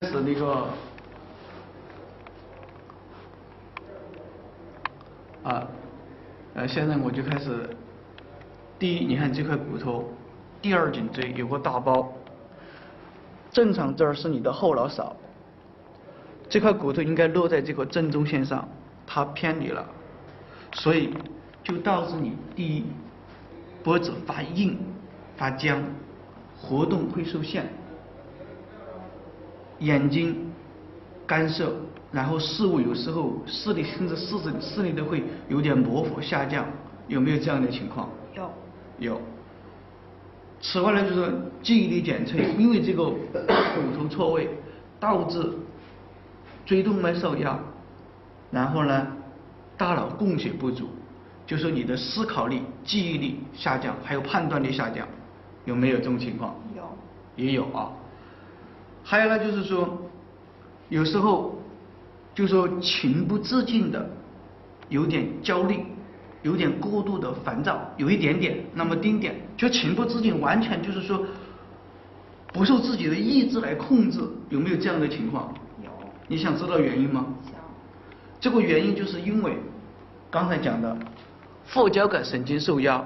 是那个现在我就开始。第一，你看这块骨头，第二颈椎有个大包，正常这儿是你的后脑勺，这块骨头应该落在这个正中线上，它偏离了，所以就导致你第一，脖子发硬、发僵，活动会受限。眼睛干涩，然后视物有时候视力甚至视力都会有点模糊下降，有没有这样的情况？有。此外呢，就是说记忆力减退，因为这个骨头错位导致椎动脉受压，然后呢大脑供血不足，就是说你的思考力、记忆力下降，还有判断力下降，有没有这种情况？有。也有啊。还有呢，就是说，有时候就是说情不自禁的有点焦虑，有点过度的烦躁，有一点点，那么丁点，就情不自禁，完全就是说不受自己的意志来控制，有没有这样的情况？有。你想知道原因吗？想。这个原因就是因为刚才讲的副交感神经受压，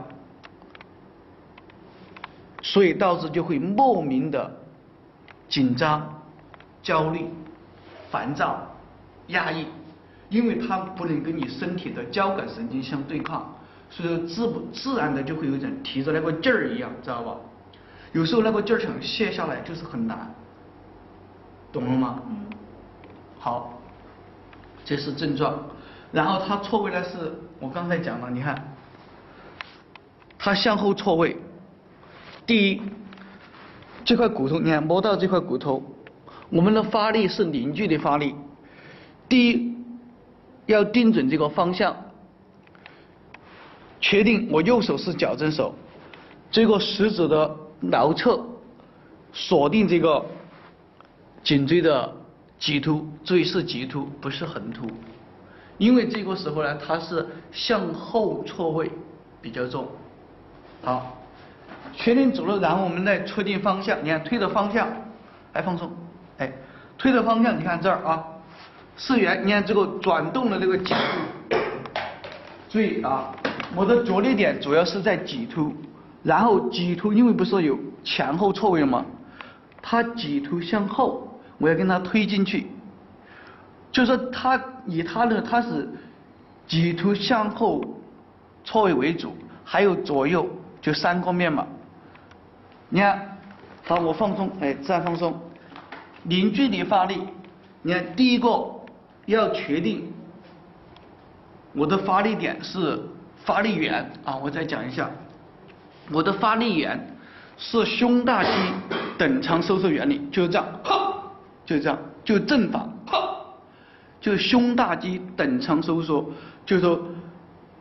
所以导致就会莫名的紧张、焦虑、烦躁、压抑，因为它不能跟你身体的交感神经相对抗，所以自然的就会有点提着那个劲儿一样，知道吧？有时候那个劲儿想卸下来就是很难，懂了吗？好，这是症状。然后它错位呢，是我刚才讲了，你看，它向后错位。第一，这块骨头，你看摸到这块骨头，我们的发力是凝聚的发力。第一，要定准这个方向，确定我右手是矫正手，这个食指的桡侧锁定这个颈椎的棘突，注意是棘突，不是横突，因为这个时候呢，它是向后错位比较重。好。确定主了，然后我们再确定方向。你看推的方向，来放松，推的方向，你看这儿啊，是圆。你看这个转动的这个角度，注意啊，我的着力点主要是在棘突，然后棘突因为不是有前后错位吗？它棘突向后，我要跟它推进去，就是说它是棘突向后错位为主，还有左右就3个面嘛。你看，好，我放松，自然放松，凝聚力发力。你看，第一个要确定我的发力点是发力源啊，我再讲一下，我的发力源是胸大肌等长收缩原理，就是这样，就是这样，就正法，就胸大肌等长收缩，就是说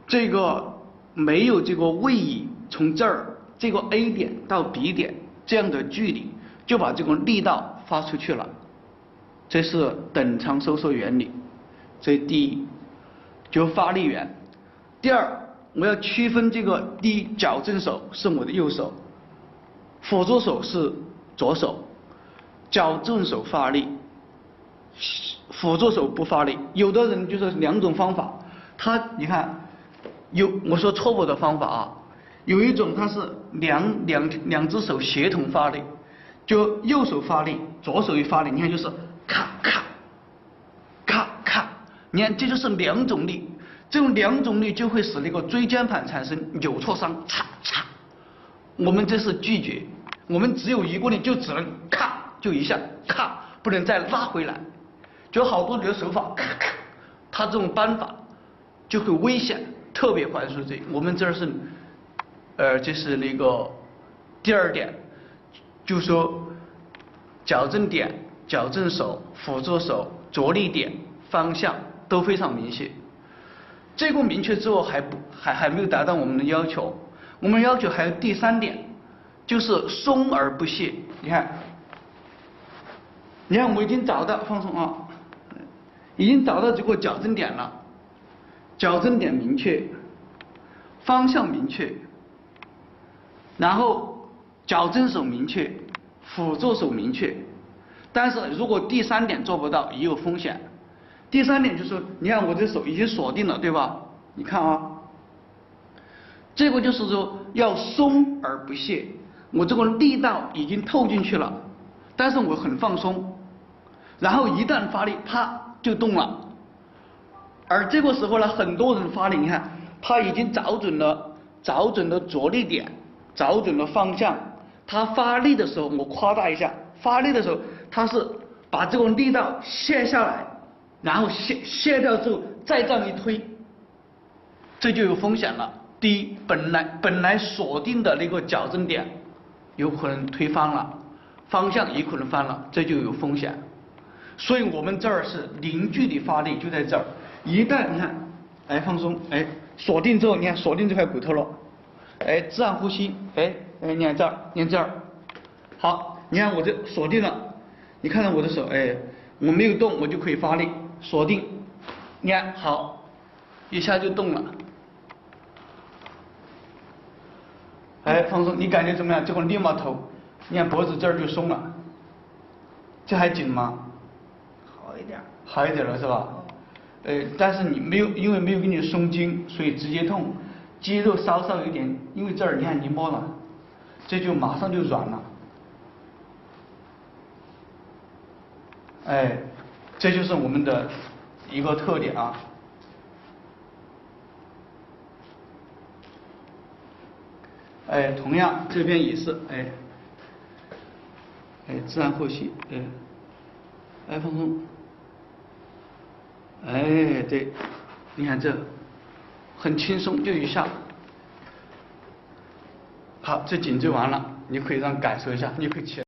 这个没有这个位移，从这儿。这个 A 点到 B 点这样的距离，就把这个力道发出去了，这是等长收缩原理。这第一，就发力源。第二，我要区分这个，第一，矫正手是我的右手，辅助手是左手，矫正手发力，辅助手不发力。有的人就是2种方法，你看我说错误的方法啊。有一种它是两只手协同发力，就右手发力，左手一发力，你看就是咔咔咔咔，你看这就是2种力，这种2种力就会使那个椎间盘产生扭挫伤，嚓嚓。我们这是拒绝，我们只有一个力，就只能咔就一下咔，不能再拉回来。就好多人的手法咔咔，他这种扳法就会危险，特别环枢椎。我们这儿是。这是那个第2点，就是说矫正点、矫正手、辅助手、着力点、方向都非常明确。这个明确之后还没有达到我们的要求，我们要求还有第3点，就是松而不懈。你看我已经找到，放松啊，已经找到这个矫正点了，矫正点明确，方向明确。然后矫正手明确，辅助手明确，但是如果第3点做不到，也有风险。第3点就是，你看我这手已经锁定了，对吧？你看啊，这个就是说要松而不懈，我这个力道已经透进去了，但是我很放松，然后一旦发力，啪就动了。而这个时候呢，很多人发力，你看他已经找准了着力点，找准了方向。他发力的时候，我夸大一下，发力的时候他是把这个力道卸下来，然后卸掉之后再这样一推，这就有风险了。第一，本来锁定的那个矫正点有可能推翻了，方向也可能翻了，这就有风险。所以我们这儿是零距离发力，就在这儿。一旦你看，哎放松，哎锁定之后，你看锁定这块骨头了，哎自然呼吸，哎你看这儿，你看这儿，好，你看我这锁定了，你看到我的手，哎我没有动，我就可以发力，锁定，你看好，一下就动了，哎放松，你感觉怎么样？这个立马头，你看脖子这儿就松了，这还紧吗？好一点。好一点了是吧？但是你没有，因为没有给你松筋，所以直接痛，肌肉稍有一点，因为这儿你看你摸了，这就马上就软了，哎，这就是我们的一个特点啊。哎，同样这边也是，自然呼吸，放松。哎，对，你看这很轻松，就一下。好，这颈椎完了，你可以让感受一下，你可以起来。